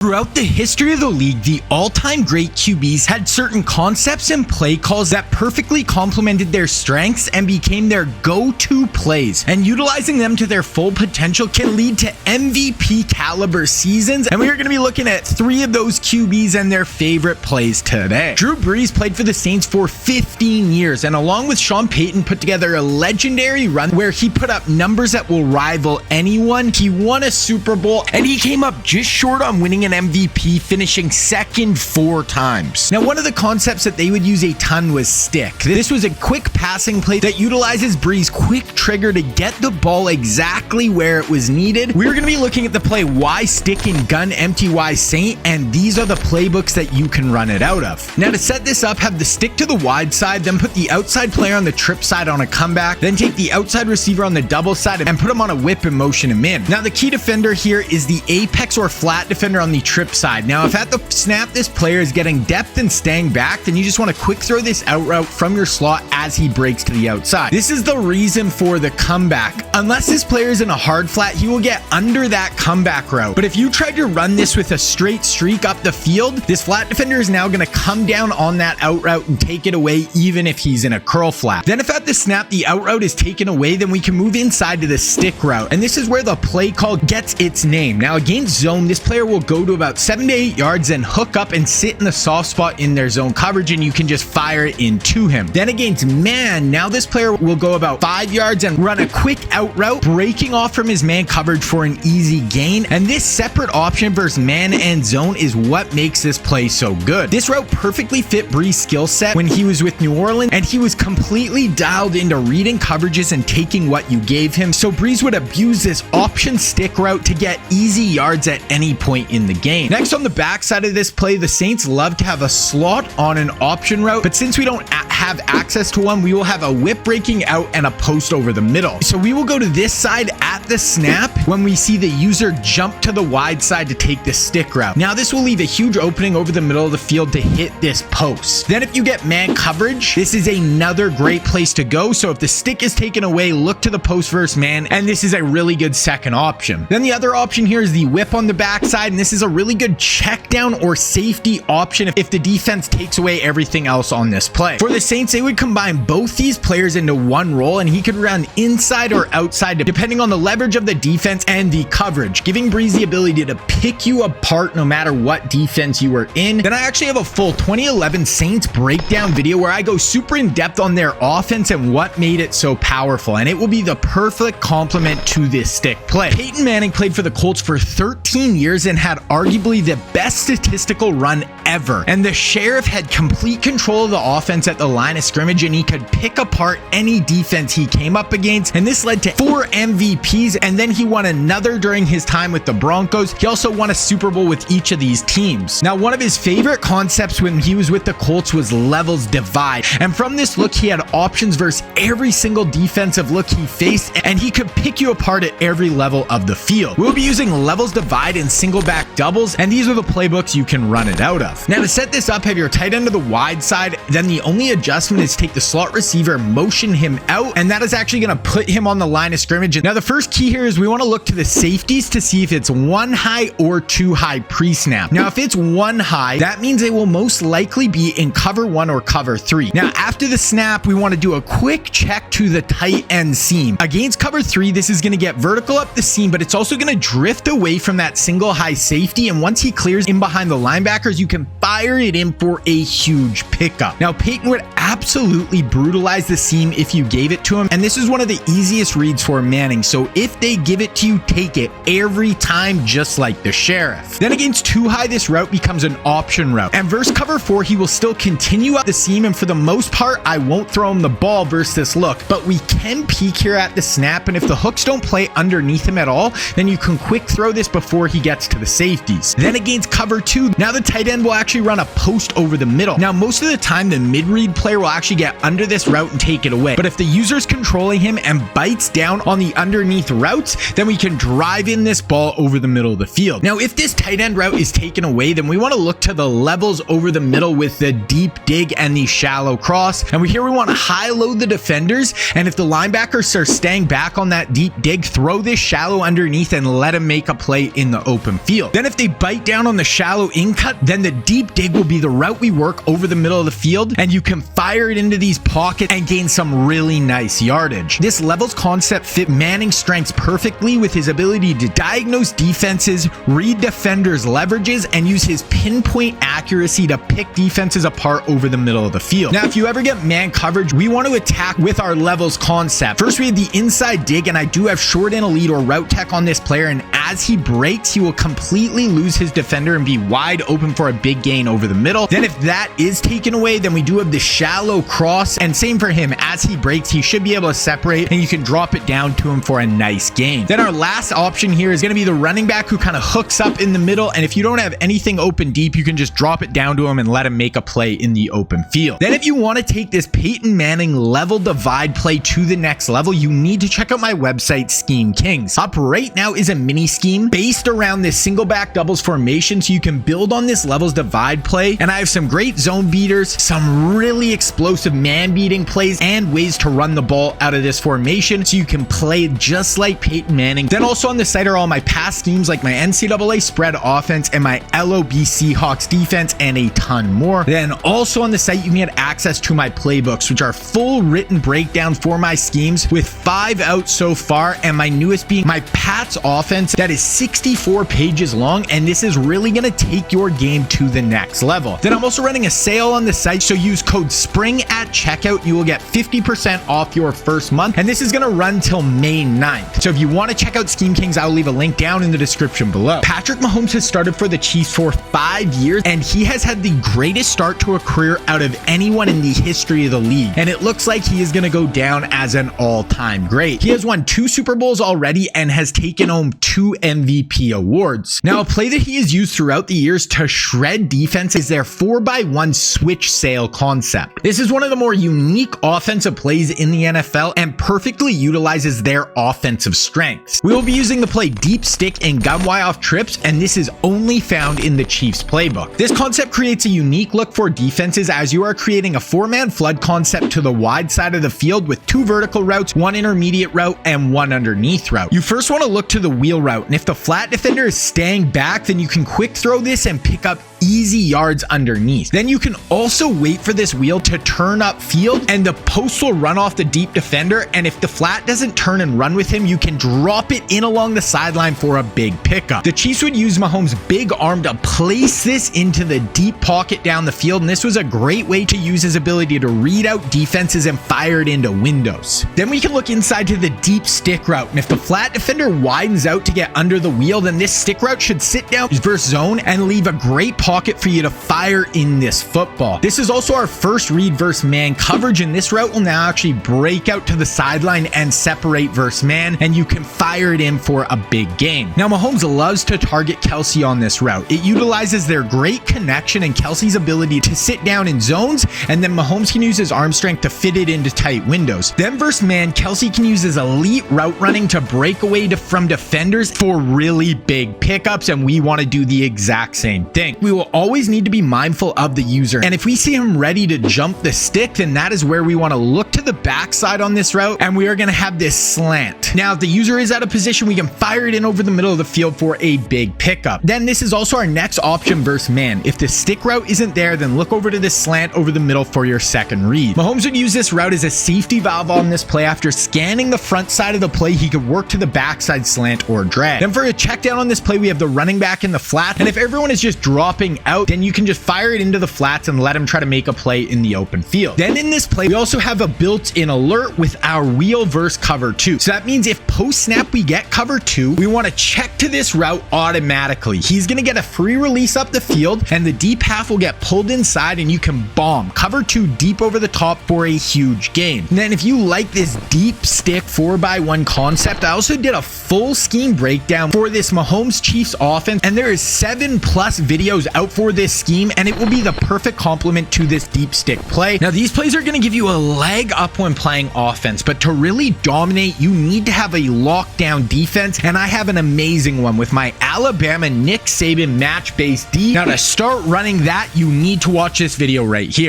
Throughout the history of the league, the all-time great QBs had certain concepts and play calls that perfectly complemented their strengths and became their go-to plays. And utilizing them to their full potential can lead to MVP caliber seasons. And we are going to be looking at 3 of those QBs and their favorite plays today. Drew Brees played for the Saints for 15 years, and along with Sean Payton put together a legendary run where he put up numbers that will rival anyone. He won a Super Bowl, and he came up just short on winning an MVP, finishing second 4 times. Now, one of the concepts that they would use a ton was stick. This was a quick passing play that utilizes Brees' quick trigger to get the ball exactly where it was needed. We're going to be looking at the play Y stick and gun empty Y Saint, and these are the playbooks that you can run it out of. Now, to set this up, have the stick to the wide side, then put the outside player on the trip side on a comeback, then take the outside receiver on the double side and put him on a whip and motion him in. Now, the key defender here is the apex or flat defender on the trip side. Now, if at the snap this player is getting depth and staying back, then you just want to quick throw this out route from your slot as he breaks to the outside. This is the reason for the comeback. Unless this player is in a hard flat, he will get under that comeback route. But if you tried to run this with a straight streak up the field, this flat defender is now going to come down on that out route and take it away even if he's in a curl flat. Then if at the snap the out route is taken away, then we can move inside to the stick route. And this is where the play call gets its name. Now, against zone, this player will go to about 7 to 8 yards and hook up and sit in the soft spot in their zone coverage, and you can just fire it into him. Then against man, now this player will go about 5 yards and run a quick out route, breaking off from his man coverage for an easy gain. And this separate option versus man and zone is what makes this play so good. This route perfectly fit Brees' skill set when he was with New Orleans, and he was completely dialed into reading coverages and taking what you gave him. So Brees would abuse this option stick route to get easy yards at any point in the game. Next, on the backside of this play, the Saints love to have a slot on an option route, but since we don't have access to one, we will have a whip breaking out and a post over the middle. So we will go to this side at the snap when we see the user jump to the wide side to take the stick route. Now, this will leave a huge opening over the middle of the field to hit this post. Then if you get man coverage, this is another great place to go. So if the stick is taken away, look to the post versus man, and this is a really good second option. Then the other option here is the whip on the backside, and this is a really good check down or safety option if the defense takes away everything else on this play. For the Saints, they would combine both these players into one role, and he could run inside or outside depending on the leverage of the defense and the coverage, giving Brees the ability to pick you apart no matter what defense you were in. Then I actually have a full 2011 Saints breakdown video where I go super in depth on their offense and what made it so powerful, and it will be the perfect complement to this stick play. Peyton Manning played for the Colts for 13 years and had arguably the best statistical run ever, and the Sheriff had complete control of the offense at the line of scrimmage, and he could pick apart any defense he came up against, and this led to 4 MVPs, and then he won another during his time with the Broncos. He also won a Super Bowl with each of these teams. Now, one of his favorite concepts when he was with the Colts was levels divide, and from this look he had options versus every single defensive look he faced, and he could pick you apart at every level of the field. We'll be using levels divide and single back doubles, and these are the playbooks you can run it out of. Now, to set this up, have your tight end to the wide side, then the only adjustment is take the slot receiver, motion him out, and that is actually going to put him on the line of scrimmage. Now, the first key here is we want to look to the safeties to see if it's 1 high or 2 high pre-snap. Now, if it's 1 high, that means they will most likely be in cover 1 or cover 3. Now, after the snap, we want to do a quick check to the tight end seam. Against cover 3, this is going to get vertical up the seam, but it's also going to drift away from that single high safety, and once he clears in behind the linebackers, you can fire it in for a huge pickup. Now, Peyton would absolutely brutalize the seam if you gave it to him, and this is one of the easiest reads for Manning, so if they give it to you, take it every time, just like the Sheriff. Then against 2 high, this route becomes an option route, and versus cover 4, he will still continue up the seam, and for the most part, I won't throw him the ball versus this look, but we can peek here at the snap, and if the hooks don't play underneath him at all, then you can quick throw this before he gets to the safeties. Then against cover 2, now the tight end will actually actually run a post over the middle. Now, most of the time, the mid-read player will actually get under this route and take it away. But if the user's controlling him and bites down on the underneath routes, then we can drive in this ball over the middle of the field. Now, if this tight end route is taken away, then we want to look to the levels over the middle with the deep dig and the shallow cross. And here we want to high-load the defenders. And if the linebackers are staying back on that deep dig, throw this shallow underneath and let them make a play in the open field. Then if they bite down on the shallow in cut, then the deep dig will be the route we work over the middle of the field, and you can fire it into these pockets and gain some really nice yardage. This levels concept fit Manning's strengths perfectly with his ability to diagnose defenses, read defenders' leverages, and use his pinpoint accuracy to pick defenses apart over the middle of the field. Now, if you ever get man coverage, we want to attack with our levels concept. First, we have the inside dig, and I do have short and elite or route tech on this player, and as he breaks, he will completely lose his defender and be wide open for a big gain over the middle. Then if that is taken away, then we do have the shallow cross, and same for him. As he breaks, he should be able to separate, and you can drop it down to him for a nice gain. Then our last option here is going to be the running back who kind of hooks up in the middle, and if you don't have anything open deep, you can just drop it down to him and let him make a play in the open field. Then if you want to take this Peyton Manning level divide play to the next level, you need to check out my website, Scheme Kings. Up right now is a mini scheme based around this single back doubles formation, so you can build on this levels divide play, and I have some great zone beaters, some really explosive man beating plays, and ways to run the ball out of this formation so you can play just like Peyton Manning. Then also on the site are all my past schemes like my NCAA spread offense and my LOB Seahawks defense and a ton more. Then also on the site you can get access to my playbooks, which are full written breakdown for my schemes with 5 out so far, and my newest being my Pats offense that is 64 pages long, and this is really going to take your game to the next level. Then I'm also running a sale on the site, so use code SPRING at checkout. You will get 50% off your first month, and this is going to run till May 9th. So if you want to check out Scheme Kings, I'll leave a link down in the description below. Patrick Mahomes has started for the Chiefs for 5 years, and he has had the greatest start to a career out of anyone in the history of the league, and it looks like he is going to go down as an all-time great. He has won 2 Super Bowls already and has taken home 2 MVP awards. Now, a play that he has used throughout the years to shred defense is their 4x1 switch sail concept. This is one of the more unique offensive plays in the NFL and perfectly utilizes their offensive strengths. We will be using the play deep stick and gun Y off trips, and this is only found in the Chiefs playbook. This concept creates a unique look for defenses as you are creating a 4-man flood concept to the wide side of the field with 2 vertical routes, 1 intermediate route, and 1 underneath route. You first want to look to the wheel route, and if the flat defender is staying back, then you can quick throw this and pick up easy yards underneath. Then you can also wait for this wheel to turn up field, and the post will run off the deep defender, and if the flat doesn't turn and run with him, you can drop it in along the sideline for a big pickup. The Chiefs would use Mahomes' big arm to place this into the deep pocket down the field, and this was a great way to use his ability to read out defenses and fire it into windows. Then we can look inside to the deep stick route, and if the flat defender widens out to get under the wheel, then this stick route should sit down versus zone and leave a great pocket for you to fire in this football. This is also our first read versus man coverage, and this route will now actually break out to the sideline and separate versus man, and you can fire it in for a big gain. Now, Mahomes loves to target Kelsey on this route. It utilizes their great connection and Kelsey's ability to sit down in zones, and then Mahomes can use his arm strength to fit it into tight windows. Then versus man, Kelsey can use his elite route running to break away from defenders for really big pickups, and we want to do the exact same thing. We will always need to be mindful of the user, and if we see him ready to jump the stick, then that is where we want to look to the backside on this route, and we are going to have this slant. Now, if the user is out of position, we can fire it in over the middle of the field for a big pickup. Then this is also our next option versus man. If the stick route isn't there, then look over to this slant over the middle for your second read. Mahomes would use this route as a safety valve on this play. After scanning the front side of the play, he could work to the backside slant or drag. Then for a check down on this play, we have the running back in the flat, and if everyone is just dropping out, then you can just fire it into the flats and let him try to make a play in the open field. Then in this play, we also have a built-in alert with our wheel versus cover 2. So that means if post snap we get cover 2, we want to check to this route automatically. He's going to get a free release up the field, and the deep half will get pulled inside, and you can bomb cover 2 deep over the top for a huge gain. And then if you like this deep stick 4x1 concept, I also did a full scheme breakdown breakdown for this Mahomes Chiefs offense, and there is 7+ videos out for this scheme, and it will be the perfect complement to this deep stick play. Now, these plays are going to give you a leg up when playing offense, but to really dominate, you need to have a lockdown defense, and I have an amazing one with my Alabama Nick Saban match-based D. Now, to start running that, you need to watch this video right here.